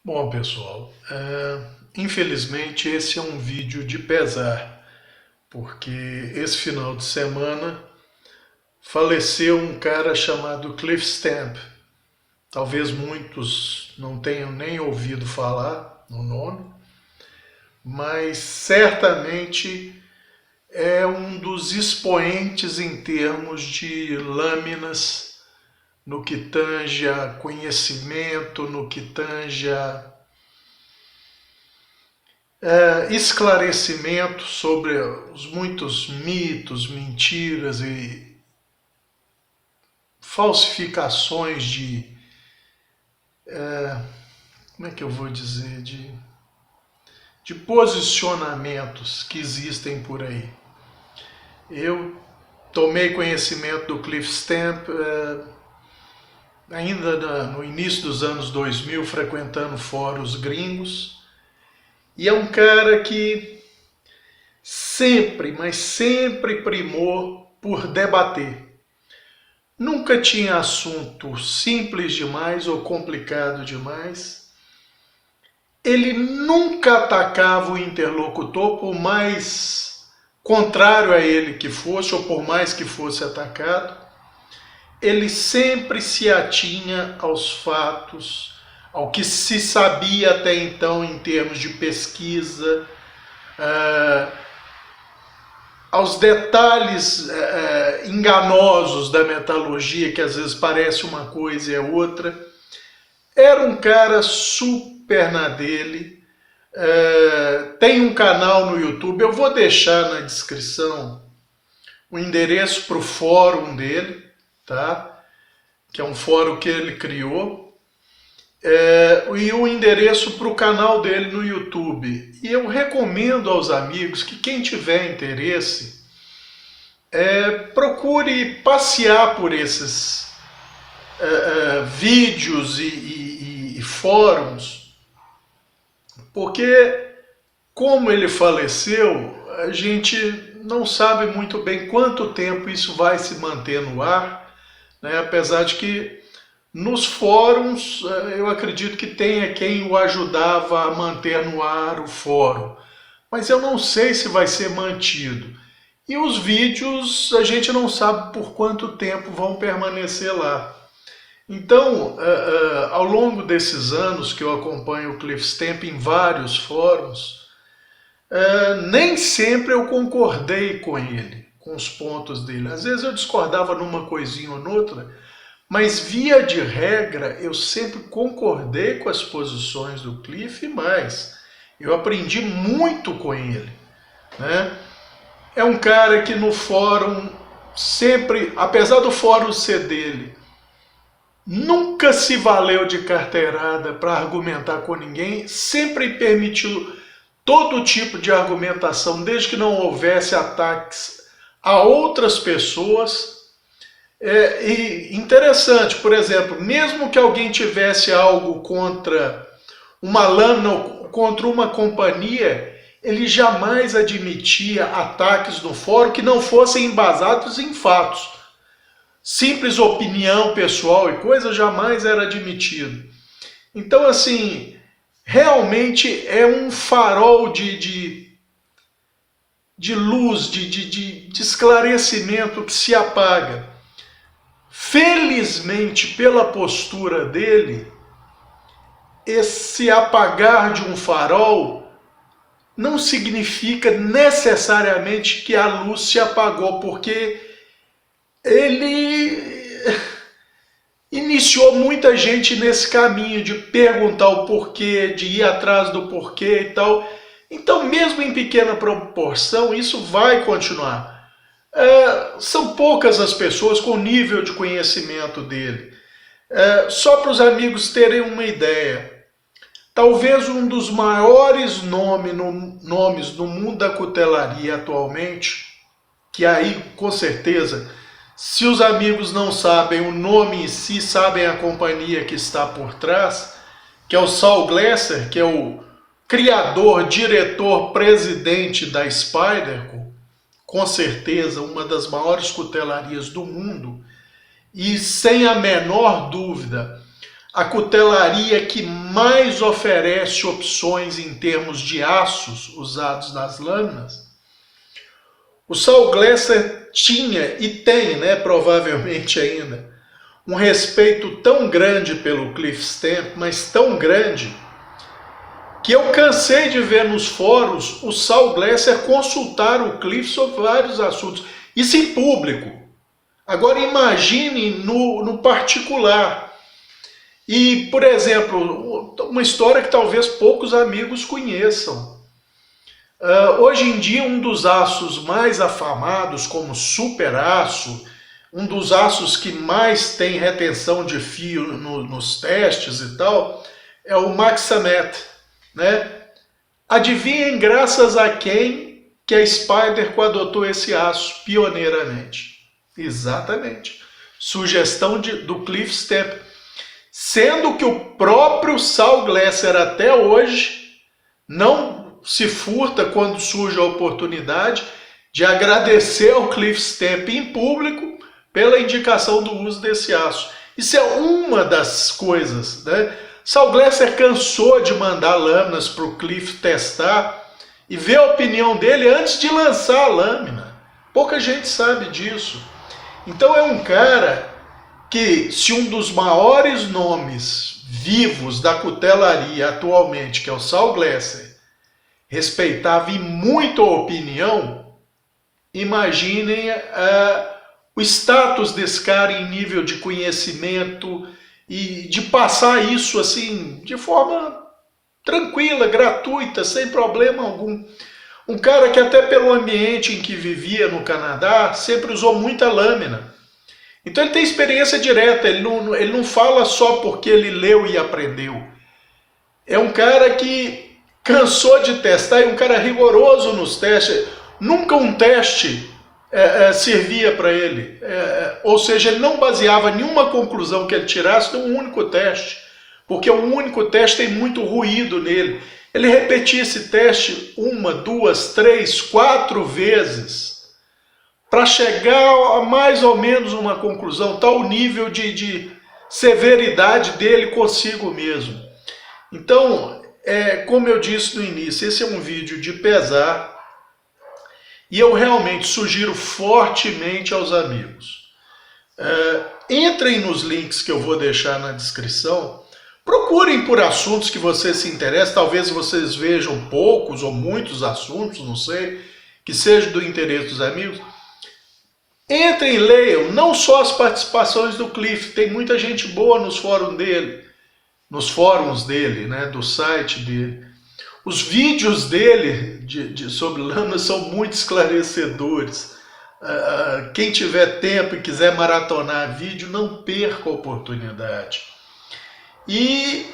Bom, pessoal, infelizmente esse é um vídeo de pesar, porque esse final de semana faleceu um cara chamado Cliff Stamp. Talvez muitos não tenham nem ouvido falar no nome, mas certamente é um dos expoentes em termos de lâminas no que tange a conhecimento, no que tange a esclarecimento sobre os muitos mitos, mentiras e falsificações como é que eu vou dizer, de posicionamentos que existem por aí. Eu tomei conhecimento do Cliff Stamp ainda no início dos anos 2000, frequentando fóruns gringos, e é um cara que sempre, mas sempre primou por debater. Nunca tinha assunto simples demais ou complicado demais. Ele nunca atacava o interlocutor, por mais contrário a ele que fosse, ou por mais que fosse atacado. Ele sempre se atinha aos fatos, ao que se sabia até então em termos de pesquisa, aos detalhes enganosos da metalurgia, que às vezes parece uma coisa e é outra. Era um cara super na dele. Tem um canal no YouTube, eu vou deixar na descrição o endereço para o fórum dele, tá? Que é um fórum que ele criou. E o endereço para o canal dele no YouTube. E eu recomendo aos amigos que quem tiver interesse procure passear por esses vídeos e fóruns, porque como ele faleceu, a gente não sabe muito bem quanto tempo isso vai se manter no ar, né? Apesar de que nos fóruns, eu acredito que tenha quem o ajudava a manter no ar o fórum, mas eu não sei se vai ser mantido. E os vídeos, a gente não sabe por quanto tempo vão permanecer lá. Então, ao longo desses anos que eu acompanho o Cliff Stamp em vários fóruns, nem sempre eu concordei com ele, com os pontos dele. Às vezes eu discordava numa coisinha ou noutra, mas, via de regra, eu sempre concordei com as posições do Cliff e mais. Eu aprendi muito com ele, né? É um cara que no fórum sempre, apesar do fórum ser dele, nunca se valeu de carteirada para argumentar com ninguém, sempre permitiu todo tipo de argumentação, desde que não houvesse ataques a outras pessoas. E interessante, por exemplo, mesmo que alguém tivesse algo contra uma lâmina ou contra uma companhia, ele jamais admitia ataques no fórum que não fossem embasados em fatos. Simples opinião pessoal e coisa jamais era admitido. Então, assim, realmente é um farol de luz, de esclarecimento que se apaga. Felizmente, pela postura dele, esse apagar de um farol não significa necessariamente que a luz se apagou, porque ele iniciou muita gente nesse caminho de perguntar o porquê, de ir atrás do porquê e tal. Então, mesmo em pequena proporção, isso vai continuar. São poucas as pessoas com o nível de conhecimento dele. Só para os amigos terem uma ideia, talvez um dos maiores nomes no mundo da cutelaria atualmente, que aí com certeza, se os amigos não sabem o nome em si, sabem a companhia que está por trás, que é o Saul Glasser, que é o criador, diretor, presidente da Spyderco, com certeza uma das maiores cutelarias do mundo, e sem a menor dúvida, a cutelaria que mais oferece opções em termos de aços usados nas lâminas, o Saul Glasser tinha e tem, né, provavelmente ainda, um respeito tão grande pelo Cliff Stamp, mas tão grande, que eu cansei de ver nos fóruns o Saul Glasser consultar o Cliff sobre vários assuntos. Isso em público. Agora imagine no particular. E, por exemplo, uma história que talvez poucos amigos conheçam. Hoje em dia, um dos aços mais afamados como super aço, um dos aços que mais tem retenção de fio nos testes e tal, é o Maxamet, né? Adivinhem graças a quem que a Spyderco adotou esse aço pioneiramente? Exatamente. Sugestão do Cliff Stamp. Sendo que o próprio Saul Glasser até hoje não se furta quando surge a oportunidade de agradecer ao Cliff Stamp em público pela indicação do uso desse aço. Isso é uma das coisas, né? Saul Glasser cansou de mandar lâminas para o Cliff testar e ver a opinião dele antes de lançar a lâmina. Pouca gente sabe disso. Então é um cara que, se um dos maiores nomes vivos da cutelaria atualmente, que é o Saul Glasser, respeitava e muito a opinião, imaginem o status desse cara em nível de conhecimento e de passar isso assim de forma tranquila, gratuita, sem problema algum. Um cara que até pelo ambiente em que vivia no Canadá sempre usou muita lâmina. Então ele tem experiência direta, ele não fala só porque ele leu e aprendeu. É um cara que cansou de testar, é um cara rigoroso nos testes. Nunca um teste servia para ele. Ou seja, ele não baseava nenhuma conclusão que ele tirasse num único teste, porque um único teste tem muito ruído nele. Ele repetia esse teste 1, 2, 3, 4 vezes para chegar a mais ou menos uma conclusão, tal nível de severidade dele consigo mesmo. Então, como eu disse no início, esse é um vídeo de pesar e eu realmente sugiro fortemente aos amigos. Entrem nos links que eu vou deixar na descrição, procurem por assuntos que vocês se interessem, talvez vocês vejam poucos ou muitos assuntos, não sei, que sejam do interesse dos amigos. Entrem e leiam, não só as participações do Cliff, tem muita gente boa nos fóruns dele, né, do site dele. Os vídeos dele sobre lâminas são muito esclarecedores. Quem tiver tempo e quiser maratonar vídeo, não perca a oportunidade. E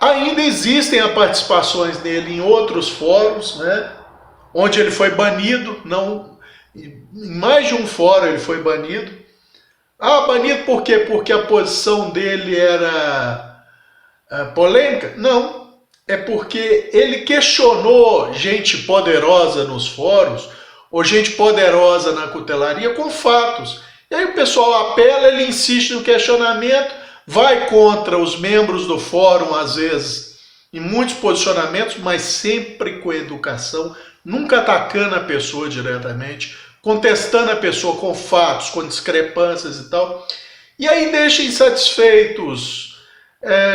ainda existem as participações dele em outros fóruns, né, onde ele foi banido, em mais de um fórum ele foi banido. Banido por quê? Porque a posição dele era polêmica? Não, é porque ele questionou gente poderosa nos fóruns, ou gente poderosa na cutelaria com fatos. E aí o pessoal apela, ele insiste no questionamento, vai contra os membros do fórum, às vezes, em muitos posicionamentos, mas sempre com educação, nunca atacando a pessoa diretamente, contestando a pessoa com fatos, com discrepâncias e tal. E aí deixa insatisfeitos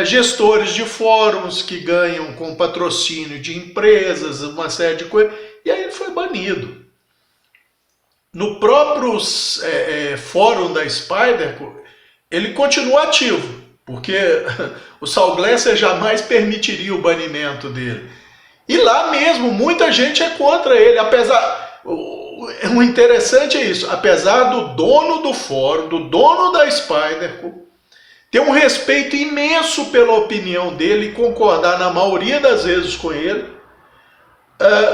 gestores de fóruns que ganham com patrocínio de empresas, uma série de coisas, e aí ele foi banido. No próprio fórum da Spyderco, ele continua ativo, porque o Saul Glasser jamais permitiria o banimento dele. E lá mesmo, muita gente é contra ele, o interessante é isso, apesar do dono do fórum, do dono da Spyderco, ter um respeito imenso pela opinião dele e concordar na maioria das vezes com ele,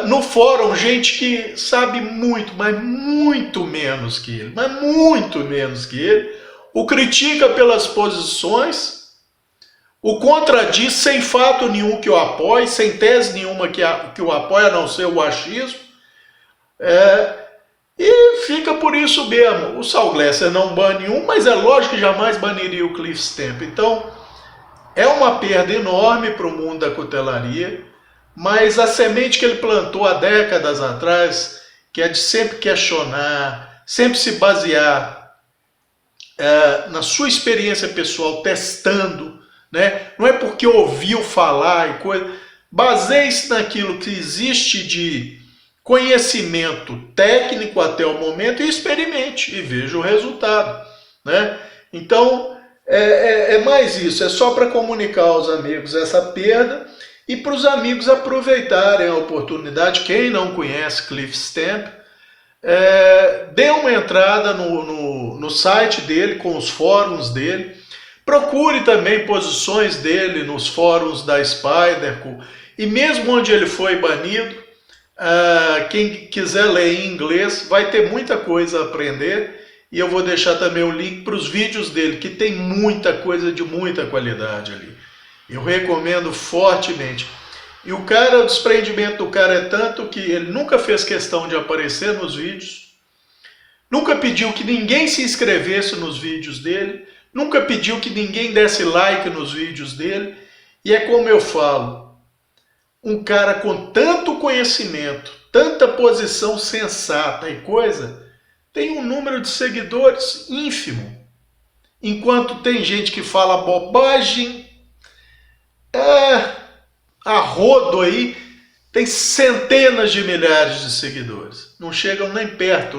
no fórum, gente que sabe muito, mas muito menos que ele, o critica pelas posições, o contradiz sem fato nenhum que o apoie, sem tese nenhuma que o apoie, a não ser o achismo, e fica por isso mesmo. O Saul Glasser não bane um, mas é lógico que jamais baniria o Cliff Stamp. Então, É uma perda enorme para o mundo da cutelaria, mas a semente que ele plantou há décadas atrás, que é de sempre questionar, sempre se basear na sua experiência pessoal, testando, né? Não é porque ouviu falar e coisa. Baseie-se naquilo que existe de conhecimento técnico até o momento e experimente e veja o resultado, né? Então, é mais isso, é só para comunicar aos amigos essa perda e para os amigos aproveitarem a oportunidade. Quem não conhece Cliff Stamp, dê uma entrada no site dele, com os fóruns dele. Procure também posições dele nos fóruns da Spyderco. E mesmo onde ele foi banido, quem quiser ler em inglês vai ter muita coisa a aprender. E eu vou deixar também o link para os vídeos dele, que tem muita coisa de muita qualidade ali. Eu recomendo fortemente. E o desprendimento do cara é tanto que ele nunca fez questão de aparecer nos vídeos, nunca pediu que ninguém se inscrevesse nos vídeos dele, nunca pediu que ninguém desse like nos vídeos dele. E é como eu falo, um cara com tanto conhecimento, tanta posição sensata e coisa, tem um número de seguidores ínfimo. Enquanto tem gente que fala bobagem, a rodo aí, tem centenas de milhares de seguidores. Não chegam nem perto,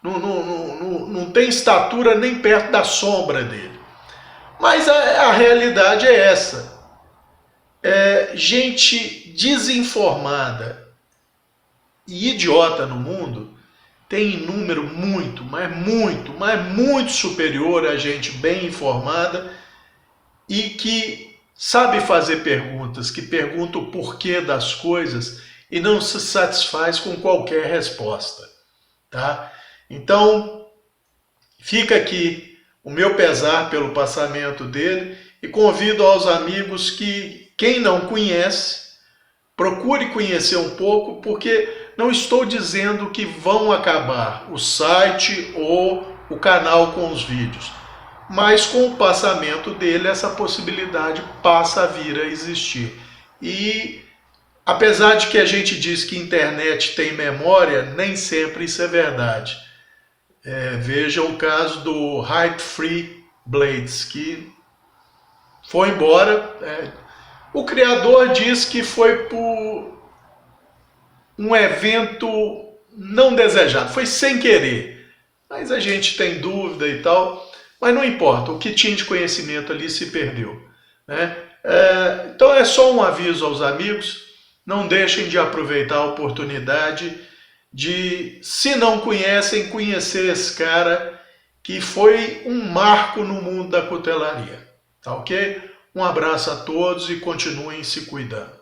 não tem estatura nem perto da sombra dele. Mas a realidade é essa. Gente desinformada e idiota no mundo tem em número muito, mas muito superior a gente bem informada e que sabe fazer perguntas, que pergunta o porquê das coisas e não se satisfaz com qualquer resposta, tá? Então, fica aqui o meu pesar pelo passamento dele e convido aos amigos que, quem não conhece, procure conhecer um pouco, porque não estou dizendo que vão acabar o site ou o canal com os vídeos, mas com o passamento dele essa possibilidade passa a vir a existir. E apesar de que a gente diz que a internet tem memória, nem sempre isso é verdade. Veja o caso do Hype Free Blades, que foi embora. O criador diz que foi por um evento não desejado, foi sem querer. Mas a gente tem dúvida e tal, mas não importa, o que tinha de conhecimento ali se perdeu, né? Então é só um aviso aos amigos, não deixem de aproveitar a oportunidade de, se não conhecem, conhecer esse cara que foi um marco no mundo da cutelaria, tá ok? Um abraço a todos e continuem se cuidando.